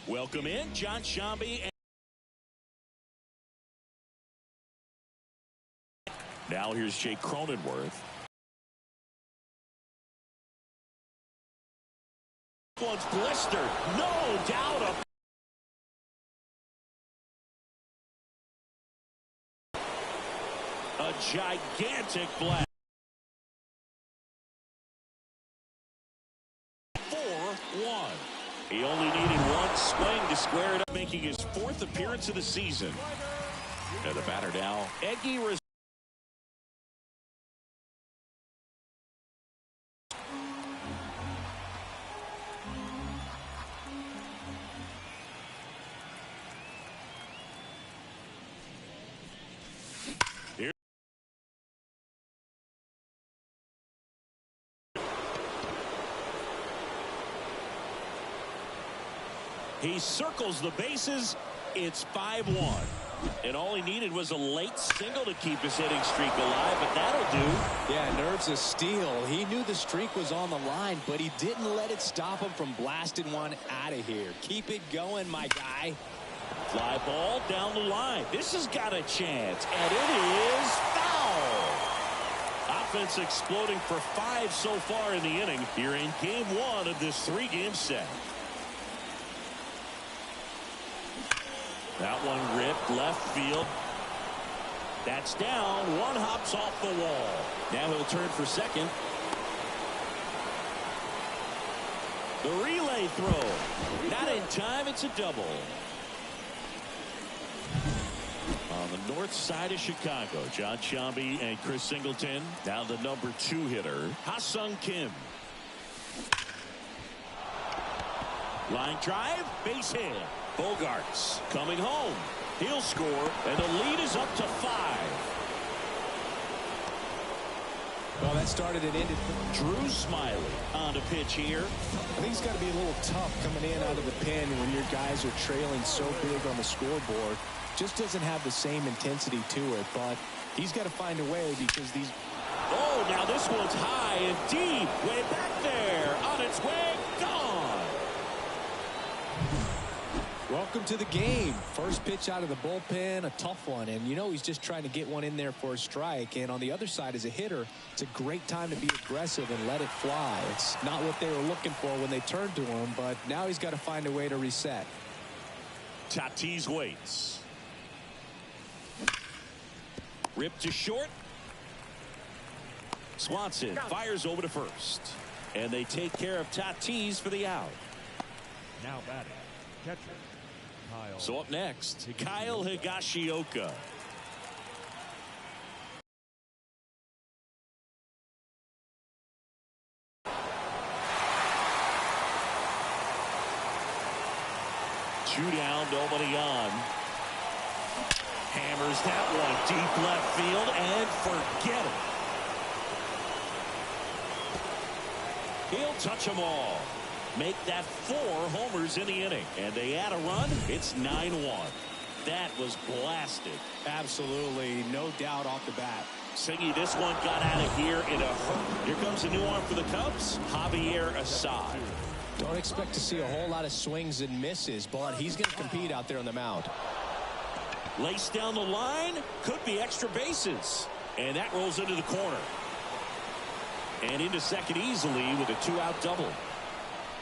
Welcome in, John Shambi. Now here's Jake Cronenworth. One's blistered. No doubt. A gigantic blast. 4-1. He only needed one swing to square it up, making his 4th appearance of the season. And the batter now, Eggy. He circles the bases. It's 5-1. And all he needed was a late single to keep his hitting streak alive, but that'll do. Yeah, nerves of steel. He knew the streak was on the line, but he didn't let it stop him from blasting one out of here. Keep it going, my guy. Fly ball down the line. This has got a chance, and it is foul. Offense exploding for 5 so far in the inning here in game 1 of this 3-game set. That one ripped left field. That's down. One hops off the wall. Now he'll turn for second. The relay throw. Not in time. It's a double. On the north side of Chicago, John Shambi and Chris Singleton. Now the number 2 hitter, Ha-Sung Kim. Line drive, base hit. Bogarts coming home. He'll score, and the lead is up to 5. Well, that started and ended. Drew Smiley on the pitch here. I think it's got to be a little tough coming in out of the pen when your guys are trailing so big on the scoreboard. Just doesn't have the same intensity to it, but he's got to find a way because these. Oh, now this one's high and deep. Way back there. On its way. Gone. Welcome to the game. First pitch out of the bullpen, a tough one, and you know he's just trying to get one in there for a strike. And on the other side, as a hitter, it's a great time to be aggressive and let it fly. It's not what they were looking for when they turned to him, but now he's got to find a way to reset. Tatis waits. Ripped to short. Swanson fires over to first, and they take care of Tatis for the out. Now batting, catcher. So up next, Kyle Higashioka. Two down, nobody on. Hammers that one deep left field and forget it. He'll touch them all. Make that 4 homers in the inning, and they add a run. It's 9-1. That was blasted. Absolutely, no doubt off the bat. Singy, this one got out of here in a hurt. Here comes a new arm for the Cubs, Javier Assad. Don't expect to see a whole lot of swings and misses, but he's going to compete out there on the mound. Lace down the line, could be extra bases, and that rolls into the corner. And into second easily with a 2-out double.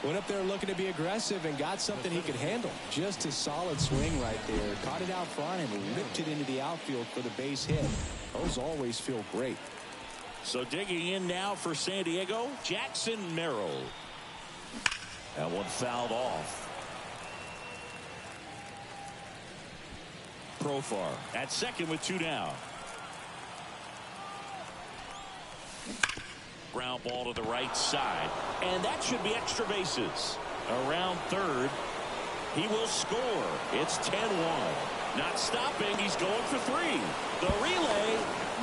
Went up there looking to be aggressive and got something he could handle. Just a solid swing right there. Caught it out front and ripped it into the outfield for the base hit. Those always feel great. So digging in now for San Diego, Jackson Merrill. That one fouled off. Profar at second with 2 down. Ground ball to the right side, and that should be extra bases. Around third, he will score. It's 10-1. Not stopping. He's going for 3. The relay,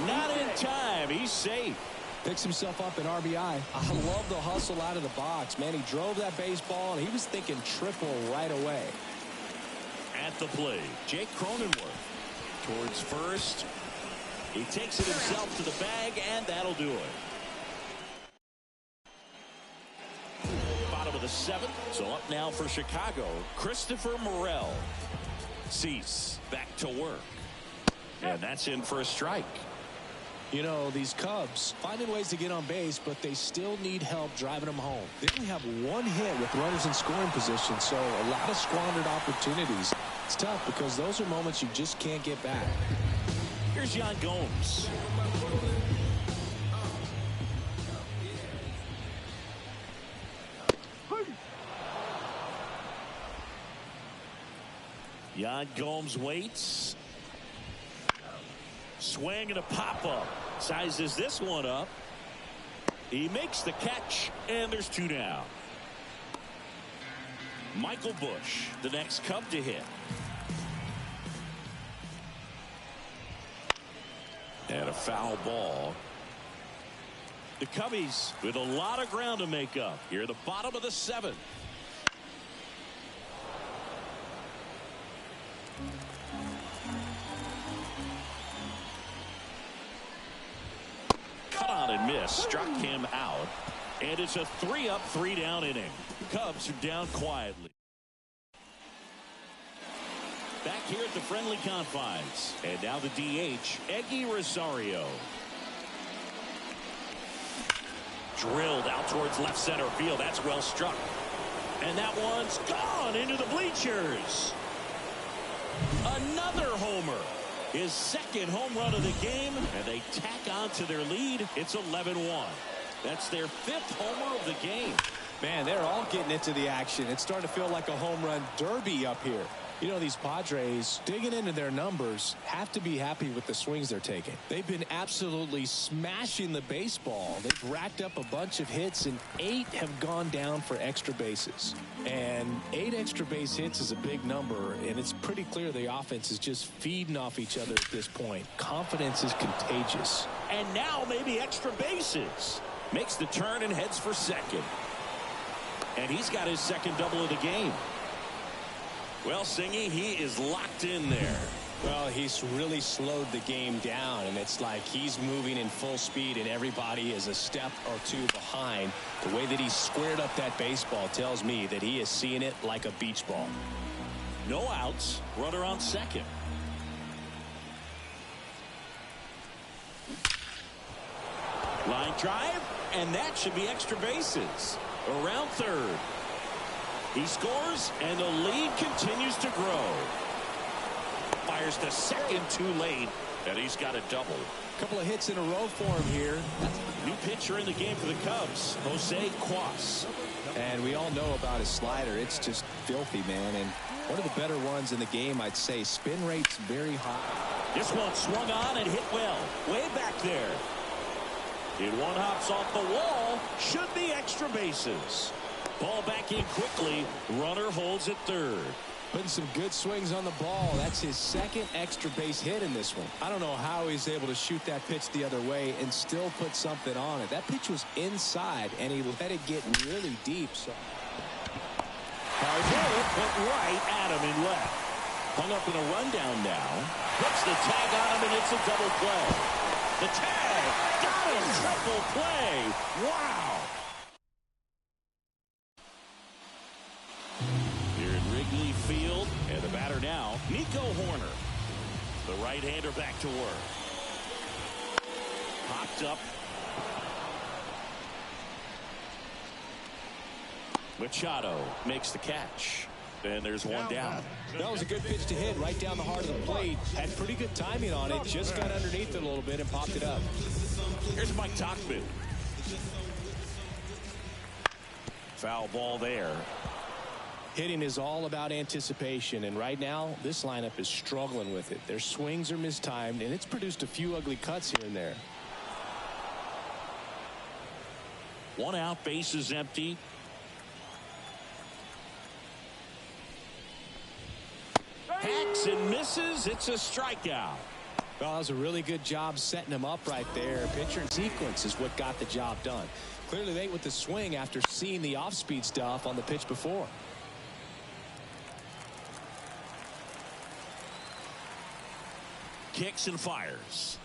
not in time. He's safe. Picks himself up an RBI. I love the hustle out of the box. Man, he drove that baseball, and he was thinking triple right away. At the plate, Jake Cronenworth towards first. He takes it himself to the bag, and that'll do it. Bottom of of the 7th. So up now for Chicago, Christopher Morel. Cease back to work. And that's in for a strike. You know, these Cubs finding ways to get on base, but they still need help driving them home. They only have one hit with runners in scoring position, so a lot of squandered opportunities. It's tough because those are moments you just can't get back. Here's Yan Gomes. Yan Gomes waits. Swing and a pop-up. Sizes this one up. He makes the catch, and there's 2 down. Michael Busch, the next Cub to hit. And a foul ball. The Cubbies with a lot of ground to make up here at the bottom of the 7th. Cut on and miss, struck him out, and it's a 3-up, 3-down inning. Cubs are down quietly. Back here at the friendly confines, and now the DH, Eggy Rosario. Drilled out towards left center field. That's well struck, and that one's gone into the bleachers. Another homer. His 2nd home run of the game, and they tack on to their lead. It's 11-1. That's their 5th homer of the game. Man, they're all getting into the action. It's starting to feel like a home run derby up here. You know, these Padres, digging into their numbers, have to be happy with the swings they're taking. They've been absolutely smashing the baseball. They've racked up a bunch of hits, and 8 have gone down for extra bases. And 8 extra base hits is a big number, and it's pretty clear the offense is just feeding off each other at this point. Confidence is contagious. And now maybe extra bases. Makes the turn and heads for second. And he's got his 2nd double of the game. Well, Singy, he is locked in there. Well, he's really slowed the game down, and it's like he's moving in full speed, and everybody is a step or 2 behind. The way that he squared up that baseball tells me that he is seeing it like a beach ball. No outs, runner on second. Line drive, and that should be extra bases. Around third. He scores, and the lead continues to grow. Fires to second too late, and he's got a double. A couple of hits in a row for him here. New pitcher in the game for the Cubs, Jose Cuas. And we all know about his slider. It's just filthy, man. And one of the better ones in the game, I'd say. Spin rate's very high. This one swung on and hit well. Way back there. It one hops off the wall. Should be extra bases. Ball back in quickly. Runner holds at third. Putting some good swings on the ball. That's his 2nd extra base hit in this one. I don't know how he's able to shoot that pitch the other way and still put something on it. That pitch was inside, and he let it get really deep. So hard hit, but right at him in left. Hung up in a rundown now. Puts the tag on him, and it's a double play. The tag got him. Triple play. Wow. Field, and the batter now, Nico Horner. The right-hander back to work. Popped up. Machado makes the catch. And there's one down. That was a good pitch to hit right down the heart of the plate. Had pretty good timing on it. Just got underneath it a little bit and popped it up. Here's Mike Tauchman. Foul ball there. Hitting is all about anticipation, and right now this lineup is struggling with it. Their swings are mistimed, and it's produced a few ugly cuts here and there. 1 out, base is empty. Hacks and misses. It's a strikeout. Well, that was a really good job setting him up right there. Pitcher in sequence is what got the job done. Clearly late with the swing after seeing the off-speed stuff on the pitch before. Kicks and fires.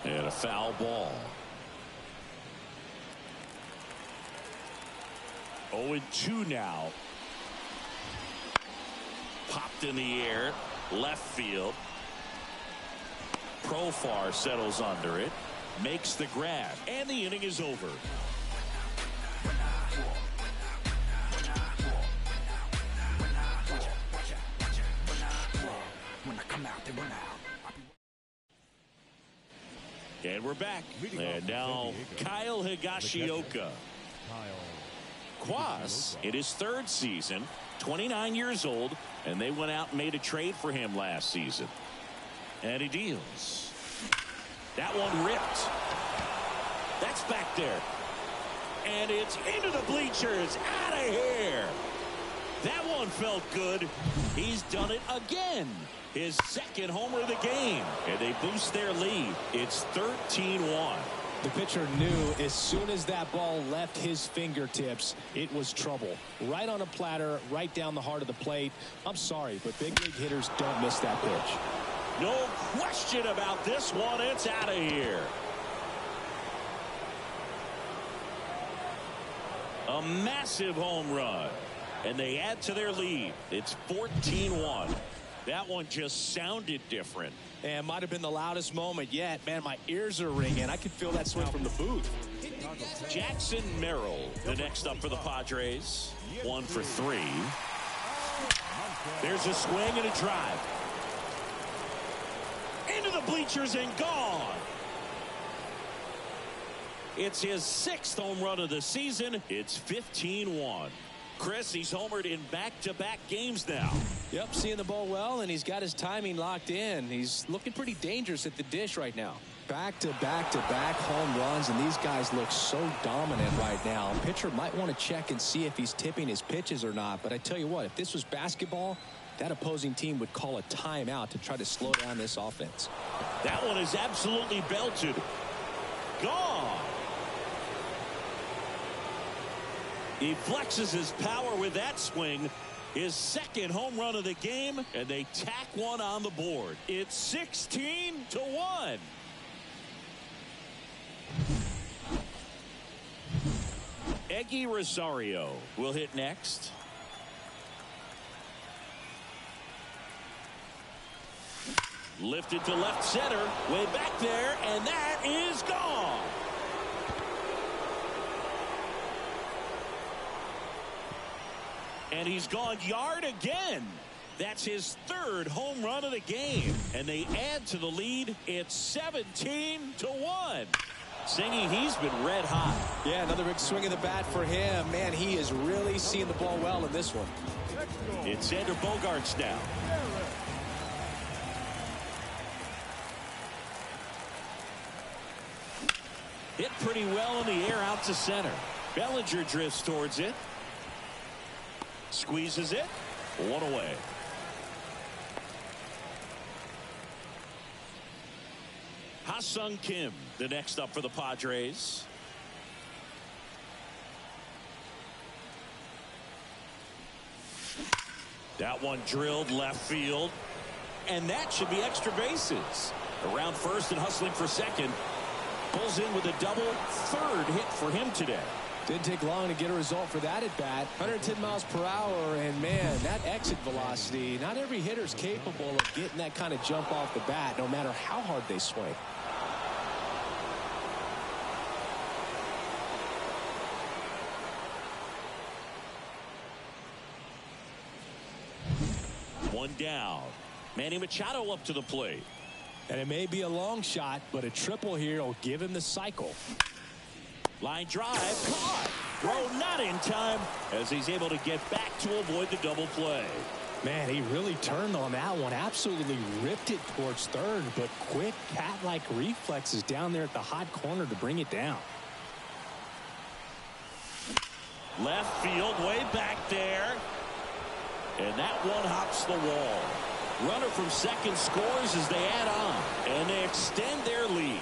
And a foul ball. 0-2 now. Popped in the air, left field. Profar settles under it, makes the grab, and the inning is over. And we're back. And now Kyle Higashioka. Quas in his third season, 29 years old, and they went out and made a trade for him last season. And he deals. That one ripped. That's back there. And it's into the bleachers. Out of here. That one felt good. He's done it again. His second homer of the game. And they boost their lead. It's 13-1. The pitcher knew as soon as that ball left his fingertips, it was trouble. Right on a platter, right down the heart of the plate. I'm sorry, but big league hitters don't miss that pitch. No question about this one. It's out of here. A massive home run. And they add to their lead. It's 14-1. That one just sounded different. And might have been the loudest moment yet. Man, my ears are ringing. I could feel that swing from the booth. Jackson Merrill, the next up for the Padres. 1 for 3. There's a swing and a drive. Into the bleachers and gone. It's his 6th home run of the season. It's 15-1. Chris, he's homered in back-to-back games now. Yep, seeing the ball well, and he's got his timing locked in. He's looking pretty dangerous at the dish right now. Back-to-back-to-back home runs, and these guys look so dominant right now. A pitcher might want to check and see if he's tipping his pitches or not. But I tell you what, if this was basketball, that opposing team would call a timeout to try to slow down this offense. That one is absolutely belted. Gone. He flexes his power with that swing. His 2nd home run of the game, and they tack one on the board. It's 16-1. Eggy Rosario will hit next. Lifted to left center, way back there, and that is gone. And he's gone yard again. That's his 3rd home run of the game. And they add to the lead. It's 17-1. Singy, he's been red hot. Yeah, another big swing of the bat for him. Man, he is really seeing the ball well in this one. It's Xander Bogaerts now. Hit pretty well in the air out to center. Bellinger drifts towards it. Squeezes it. 1 away. Ha-Sung Kim, the next up for the Padres. That one drilled left field. And that should be extra bases. Around first and hustling for second. Pulls in with a double. 3rd hit for him today. Didn't take long to get a result for that at bat. 110 miles per hour, and man, that exit velocity, not every hitter's capable of getting that kind of jump off the bat, no matter how hard they swing. One down. Manny Machado up to the plate. And it may be a long shot, but a triple here will give him the cycle. Line drive, caught. Throw not in time as he's able to get back to avoid the double play. Man, he really turned on that one. Absolutely ripped it towards third, but quick cat-like reflexes down there at the hot corner to bring it down. Left field, way back there. And that one hops the wall. Runner from second scores as they add on. And they extend their lead.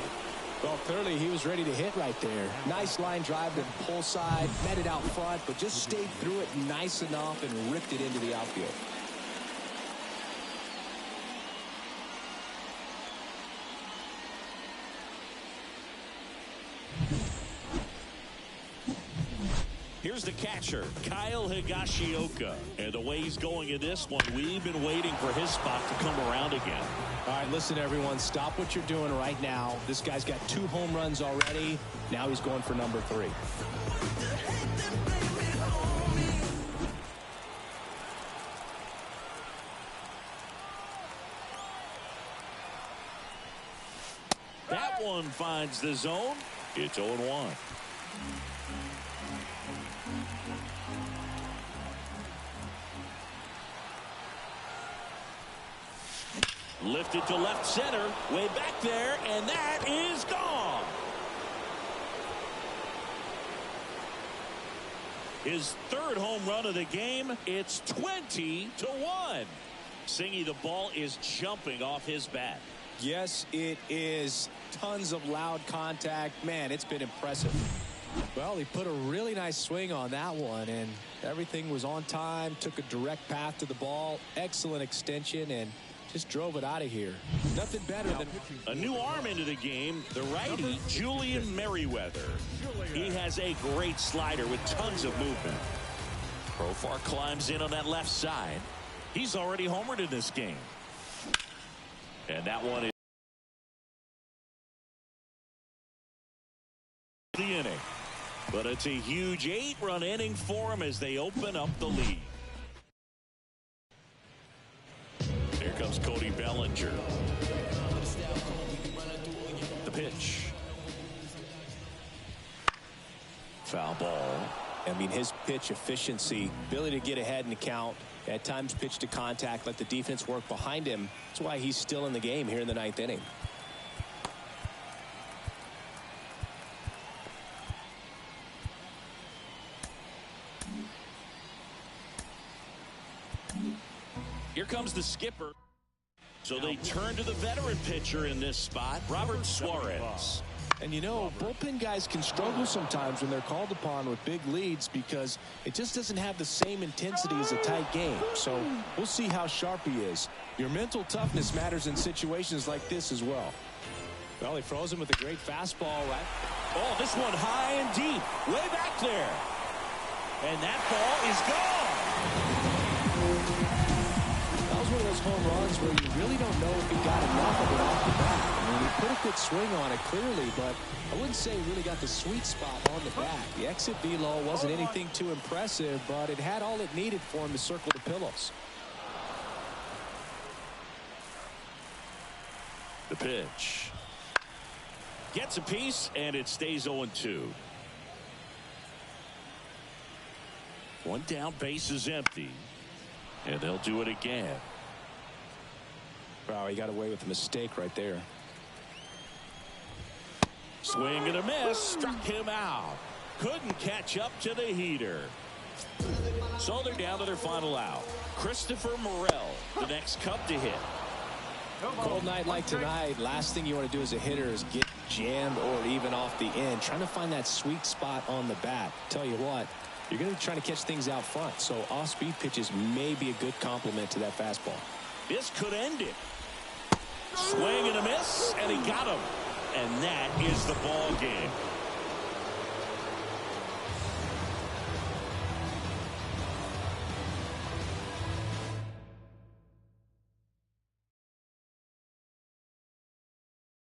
Well, clearly he was ready to hit right there. Nice line drive to the pull side, met it out front, but just stayed through it nice enough and ripped it into the outfield. Here's the catcher, Kyle Higashioka. And the way he's going in this one, we've been waiting for his spot to come around again. All right, listen, everyone. Stop what you're doing right now. This guy's got 2 home runs already. Now he's going for number 3. That one finds the zone. It's 0-1. Lifted to left center, way back there, and that is gone. His 3rd home run of the game. It's 20-1. Singy, the ball is jumping off his bat. Yes, it is. Tons of loud contact. Man, it's been impressive. Well, he put a really nice swing on that one, and everything was on time. Took a direct path to the ball. Excellent extension, and just drove it out of here. Nothing better than a new arm into the game. The righty, Julian Merriweather. He has a great slider with tons of movement. Profar climbs in on that left side. He's already homered in this game. And that one is the inning. But it's a huge 8-run inning for him as they open up the lead. Here comes Cody Bellinger. The pitch. Foul ball. I mean, his pitch efficiency, ability to get ahead in the count, at times pitch to contact, let the defense work behind him. That's why he's still in the game here in the 9th inning. Here comes the skipper. So they turn to the veteran pitcher in this spot, Robert Suarez. And you know, bullpen guys can struggle sometimes when they're called upon with big leads because it just doesn't have the same intensity as a tight game. So we'll see how sharp he is. Your mental toughness matters in situations like this as well. Well, he froze him with a great fastball, right? Oh, this one high and deep, way back there. And that ball is gone. That was one of those home runs where you really don't know if he got enough of it off the bat. I mean, he put a good swing on it clearly, but I wouldn't say he really got the sweet spot on the bat. The exit velo wasn't anything too impressive, but it had all it needed for him to circle the pillows. The pitch. Gets a piece, and it stays 0-2. One down, base is empty. And they'll do it again. Wow, he got away with a mistake right there. Swing and a miss. Struck him out. Couldn't catch up to the heater. So they're down to their final out. Christopher Morel, the next Cub to hit. Cold night like tonight, last thing you want to do as a hitter is get jammed or even off the end. Trying to find that sweet spot on the bat. Tell you what, you're going to be trying to catch things out front. So off-speed pitches may be a good complement to that fastball. This could end it. Swing and a miss, and he got him. And that is the ball game.